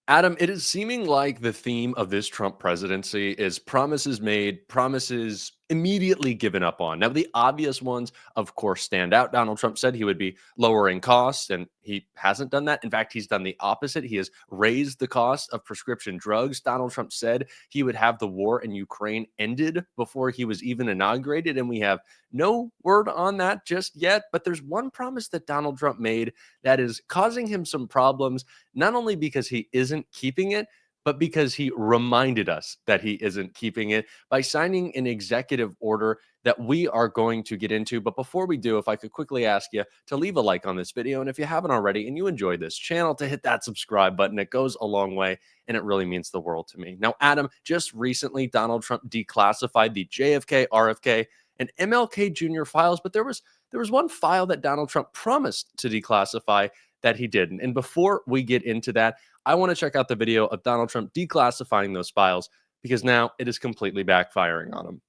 Adam, it is seeming like the theme of this Trump presidency is promises made, promises immediately given up on. Now, the obvious ones, of course, stand out. Donald Trump said he would be lowering costs, and he hasn't done that. In fact, he's done the opposite. He has raised the cost of prescription drugs. Donald Trump said he would have the war in Ukraine ended before he was even inaugurated, and we have no word on that just yet. But there's one promise that Donald Trump made that is causing him some problems, not only because he isn't keeping it, but because he reminded us that he isn't keeping it by signing an executive order that we are going to get into. But before we do, if I could quickly ask you to leave a like on this video, and if you haven't already and you enjoy this channel, to hit that subscribe button. It goes a long way and it really means the world to me. Now, Adam, just recently, Donald Trump declassified the JFK, RFK, and MLK Jr. files, but there was one file that Donald Trump promised to declassify that he didn't. And before we get into that, I want to check out the video of Donald Trump declassifying those files because now it is completely backfiring on him.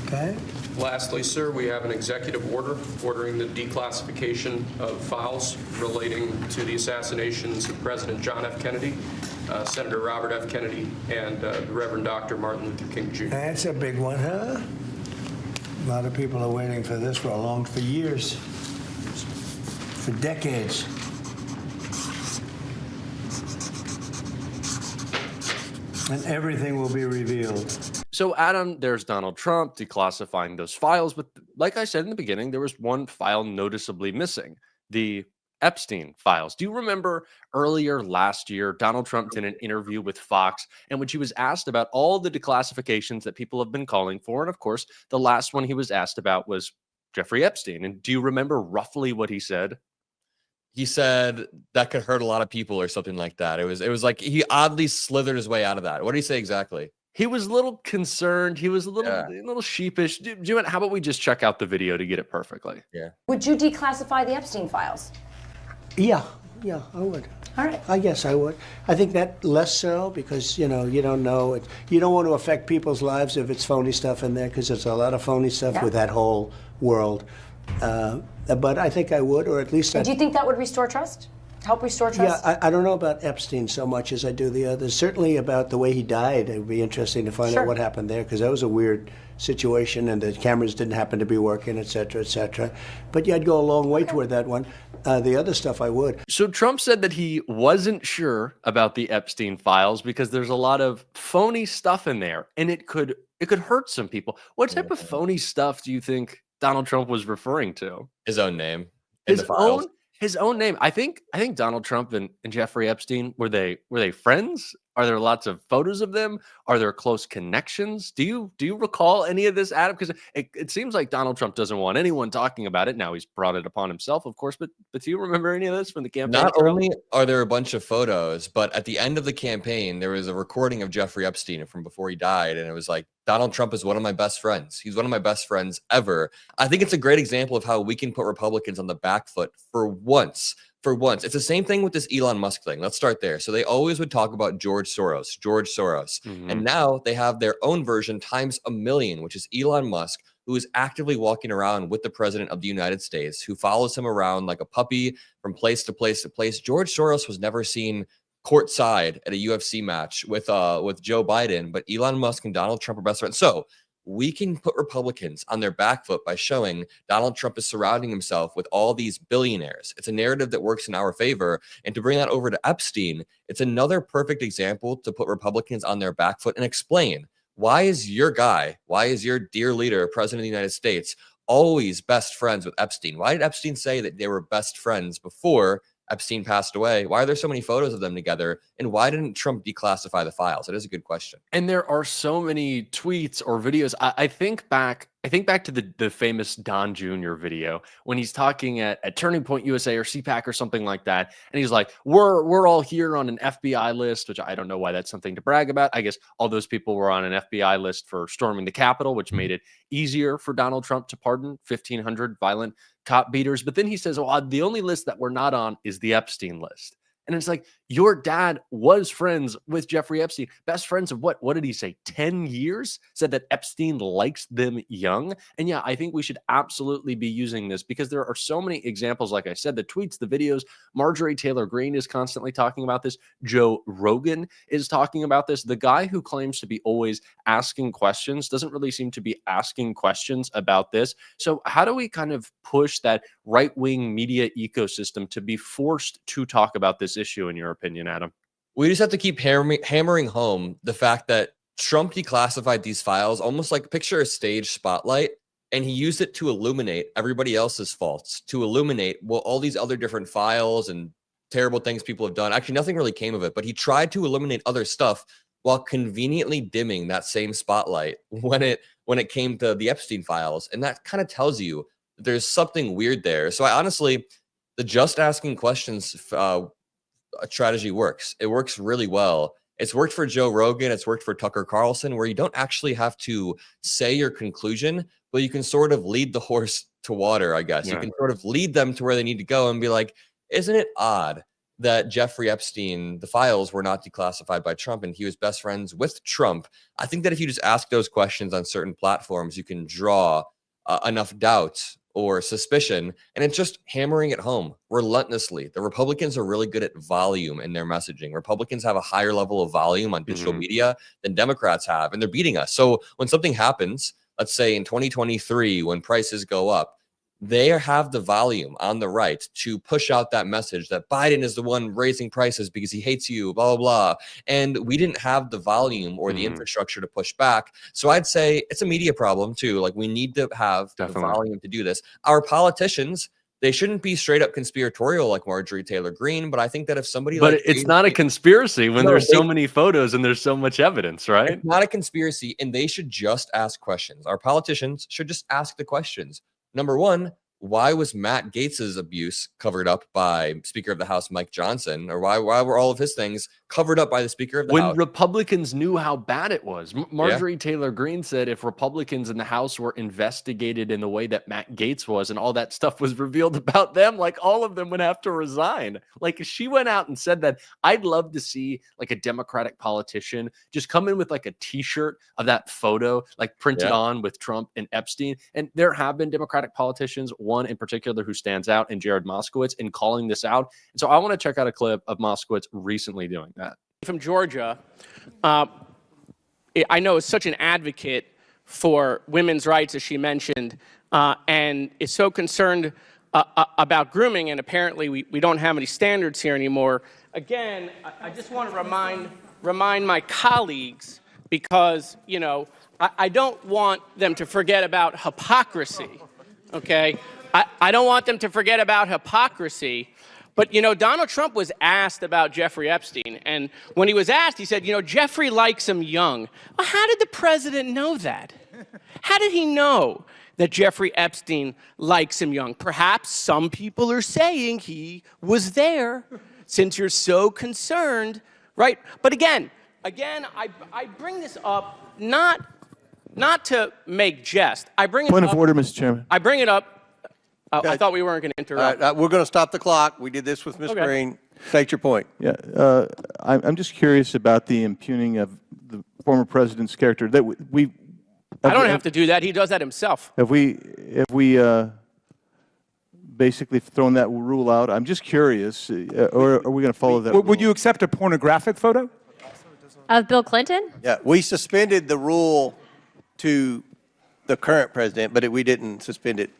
Okay. Lastly, sir, we have an executive order ordering the declassification of files relating to the assassinations of President John F. Kennedy, Senator Robert F. Kennedy, and the Reverend Dr. Martin Luther King Jr. That's a big one, huh? A lot of people are waiting for this for years, for decades. And everything will be revealed. So, Adam, there's Donald Trump declassifying those files. But like I said in the beginning, there was one file noticeably missing, the Epstein files. Do you remember earlier last year, Donald Trump did an interview with Fox in which he was asked about all the declassifications that people have been calling for? And of course, the last one he was asked about was Jeffrey Epstein. And do you remember roughly what he said? He said that could hurt a lot of people or something like that. It was like he oddly slithered his way out of that. What did he say exactly? He was a little concerned. He was a little sheepish. How about we just check out the video to get it perfectly? Yeah. Would you declassify the Epstein files? Yeah, I would. All right. I guess I would. I think that less so because, you don't know. You don't want to affect people's lives if it's phony stuff in there because there's a lot of phony stuff with that whole world. But I think I would, or at least... Do you think that would restore trust? Help restore trust? Yeah, I don't know about Epstein so much as I do the others. Certainly about the way he died. It would be interesting to find out what happened there, because that was a weird situation, and the cameras didn't happen to be working, et cetera, et cetera. But yeah, I'd go a long way toward that one. The other stuff I would. So Trump said that he wasn't sure about the Epstein files because there's a lot of phony stuff in there, and it could hurt some people. What type of phony stuff do you think Donald Trump was referring to? His own name. His own name. I think Donald Trump and Jeffrey Epstein, were they friends? Are there lots of photos of them? Are there close connections? Do you recall any of this, Adam? Because it seems like Donald Trump doesn't want anyone talking about it. Now he's brought it upon himself, of course, but do you remember any of this from the campaign? Not only are there a bunch of photos, but at the end of the campaign, there was a recording of Jeffrey Epstein from before he died, and it was like, Donald Trump is one of my best friends. He's one of my best friends ever. I think it's a great example of how we can put Republicans on the back foot for once. It's the same thing with this Elon Musk thing. Let's start there. So they always would talk about George Soros. And now they have their own version times a million, which is Elon Musk, who is actively walking around with the president of the United States, who follows him around like a puppy from place to place to place. George Soros was never seen courtside at a UFC match with Joe Biden, but Elon Musk and Donald Trump are best friends. So we can put Republicans on their back foot by showing Donald Trump is surrounding himself with all these billionaires. It's a narrative that works in our favor. And to bring that over to Epstein, it's another perfect example to put Republicans on their back foot and explain, why is your dear leader, President of the United States, always best friends with Epstein? Why did Epstein say that they were best friends before Epstein passed away? Why are there so many photos of them together? And why didn't Trump declassify the files? That is a good question. And there are so many tweets or videos. I think back to the famous Don Jr. video when he's talking at Turning Point USA or CPAC or something like that. And he's like, we're all here on an FBI list, which I don't know why that's something to brag about. I guess all those people were on an FBI list for storming the Capitol, which made it easier for Donald Trump to pardon 1,500 violent cop beaters. But then he says, well, the only list that we're not on is the Epstein list. And it's like, your dad was friends with Jeffrey Epstein, best friends of what did he say, 10 years? Said that Epstein likes them young. And yeah, I think we should absolutely be using this because there are so many examples. Like I said, the tweets, the videos, Marjorie Taylor Greene is constantly talking about this. Joe Rogan is talking about this. The guy who claims to be always asking questions doesn't really seem to be asking questions about this. So how do we kind of push that right-wing media ecosystem to be forced to talk about this issue, in your opinion, Adam? We just have to keep hammering home the fact that Trump declassified these files almost like picture a stage spotlight, and he used it to illuminate everybody else's faults, to illuminate all these other different files and terrible things people have done. Actually, nothing really came of it, but he tried to illuminate other stuff while conveniently dimming that same spotlight when it came to the Epstein files. And that kind of tells you there's something weird there. So I honestly, the just asking questions strategy works. It works really well. It's worked for Joe Rogan. It's worked for Tucker Carlson, where you don't actually have to say your conclusion, but you can sort of lead the horse to water, I guess. Yeah. You can sort of lead them to where they need to go and be like, isn't it odd that Jeffrey Epstein, the files were not declassified by Trump and he was best friends with Trump? I think that if you just ask those questions on certain platforms, you can draw enough doubt or suspicion, and it's just hammering it home relentlessly. The Republicans are really good at volume in their messaging. Republicans have a higher level of volume on digital media than Democrats have, and they're beating us. So when something happens, let's say in 2023, when prices go up, they have the volume on the right to push out that message that Biden is the one raising prices because he hates you, blah, blah, blah. And we didn't have the volume or the infrastructure to push back. So I'd say it's a media problem too. Like, we need to have the volume to do this. Our politicians, they shouldn't be straight up conspiratorial like Marjorie Taylor Greene, but I think that if somebody But it's not a conspiracy when there's so many photos and there's so much evidence, right? It's not a conspiracy, and they should just ask questions. Our politicians should just ask the questions. Number one, why was Matt Gaetz's abuse covered up by Speaker of the House Mike Johnson? Or why were all of his things covered up by the Speaker of the House? When Republicans knew how bad it was. Marjorie Taylor Greene said if Republicans in the House were investigated in the way that Matt Gaetz was and all that stuff was revealed about them, like, all of them would have to resign. Like, she went out and said that. I'd love to see like a Democratic politician just come in with like a t-shirt of that photo, like printed on with Trump and Epstein. And there have been Democratic politicians, one in particular who stands out, and Jared Moskowitz, in calling this out. And so I want to check out a clip of Moskowitz recently doing that. From Georgia, I know is such an advocate for women's rights, as she mentioned, and is so concerned about grooming, and apparently we don't have any standards here anymore. Again, I just want to remind my colleagues, because, you know, I don't want them to forget about hypocrisy, okay? I don't want them to forget about hypocrisy. But, you know, Donald Trump was asked about Jeffrey Epstein, and when he was asked, he said, you know, Jeffrey likes him young. Well, how did the president know that? How did he know that Jeffrey Epstein likes him young? Perhaps some people are saying he was there, since you're so concerned, right? But again, I bring this up not to make jest. I bring it Point up. of order, Mr. Chairman. I bring it up. I thought we weren't going to interrupt. We're going to stop the clock. We did this with Ms. Green. State your point. Yeah, I'm just curious about the impugning of the former president's character. That I don't have to do that. He does that himself. Have we basically thrown that rule out? I'm just curious, or are we going to follow that rule? Would you accept a pornographic photo? Of Bill Clinton? Yeah, we suspended the rule to the current president, but we didn't suspend it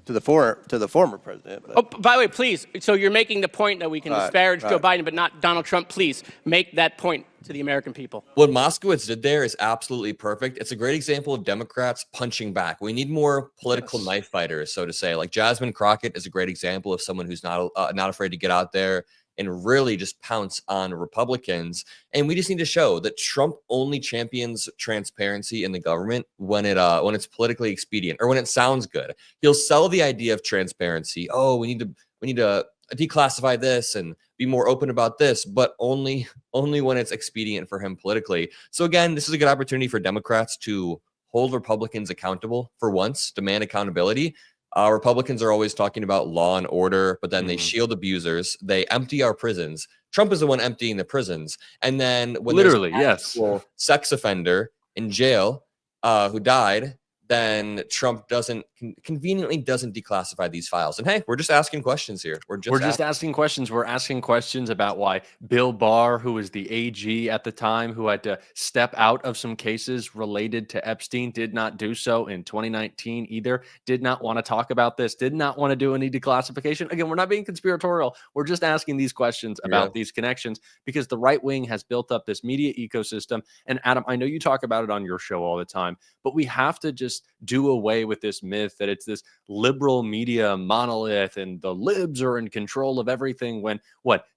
to the former president. But. Oh, by the way, please, so you're making the point that we can disparage Joe Biden, but not Donald Trump. Please make that point to the American people. What Moskowitz did there is absolutely perfect. It's a great example of Democrats punching back. We need more political knife fighters, so to say. Like Jasmine Crockett is a great example of someone who's not afraid to get out there and really just pounce on Republicans. And we just need to show that Trump only champions transparency in the government when it's politically expedient or when it sounds good. He'll sell the idea of transparency. Oh, we need to declassify this and be more open about this, but only when it's expedient for him politically. So again, this is a good opportunity for Democrats to hold Republicans accountable for once, demand accountability. Republicans are always talking about law and order, but then they shield abusers. They empty our prisons. Trump is the one emptying the prisons. And then when Literally, there's an yes. actual sex offender in jail who died, then Trump conveniently doesn't declassify these files. And hey, we're just asking questions here. We're just asking questions. We're asking questions about why Bill Barr, who was the AG at the time, who had to step out of some cases related to Epstein, did not do so in 2019 either, did not want to talk about this, did not want to do any declassification. Again, we're not being conspiratorial. We're just asking these questions about these connections because the right wing has built up this media ecosystem. And Adam, I know you talk about it on your show all the time, but we have to just do away with this myth that it's this liberal media monolith and the libs are in control of everything when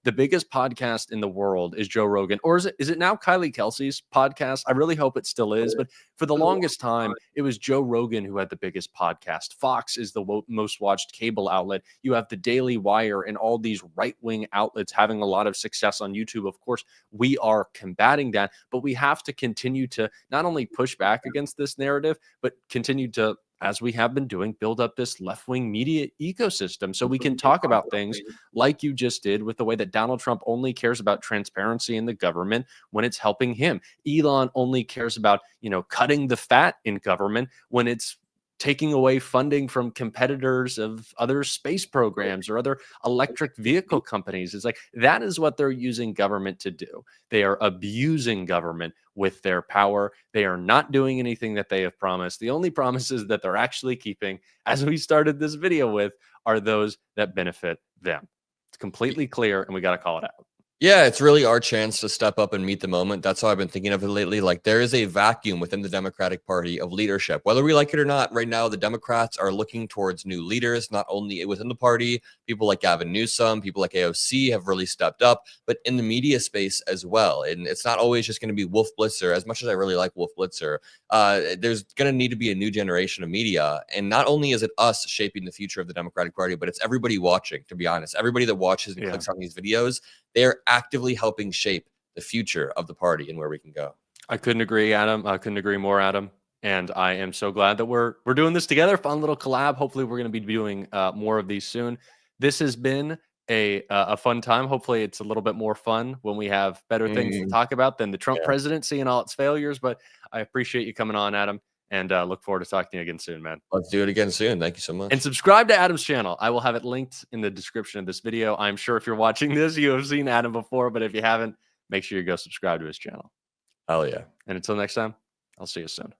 the biggest podcast in the world is Joe Rogan, or is it now Kylie Kelsey's podcast? I really hope it still is, but for the longest time it was Joe Rogan who had the biggest podcast. Fox is the most watched cable outlet. You have the Daily Wire and all these right-wing outlets having a lot of success on YouTube. Of course, we are combating that, but we have to continue to not only push back against this narrative, but continue to, as we have been doing, build up this left-wing media ecosystem so we can talk about things like you just did with the way that Donald Trump only cares about transparency in the government when it's helping him. Elon only cares about, cutting the fat in government when it's taking away funding from competitors of other space programs or other electric vehicle companies. It's like that is what they're using government to do. They are abusing government with their power. They are not doing anything that they have promised. The only promises that they're actually keeping, as we started this video with, are those that benefit them. It's completely clear, and we got to call it out. Yeah, it's really our chance to step up and meet the moment. That's how I've been thinking of it lately. Like, there is a vacuum within the Democratic Party of leadership. Whether we like it or not, right now, the Democrats are looking towards new leaders, not only within the party. People like Gavin Newsom, people like AOC have really stepped up, but in the media space as well. And it's not always just going to be Wolf Blitzer. As much as I really like Wolf Blitzer, there's going to need to be a new generation of media. And not only is it us shaping the future of the Democratic Party, but it's everybody watching, to be honest. Everybody that watches and clicks on these videos, they're actively helping shape the future of the party and where we can go. I couldn't agree, Adam. I couldn't agree more, Adam. And I am so glad that we're doing this together. Fun little collab. Hopefully, we're going to be doing more of these soon. This has been a fun time. Hopefully, it's a little bit more fun when we have better things to talk about than the Trump presidency and all its failures. But I appreciate you coming on, Adam. And look forward to talking to you again soon, man. Let's do it again soon. Thank you so much. And subscribe to Adam's channel. I will have it linked in the description of this video. I'm sure if you're watching this, you have seen Adam before, but if you haven't, make sure you go subscribe to his channel. Hell yeah. And until next time, I'll see you soon.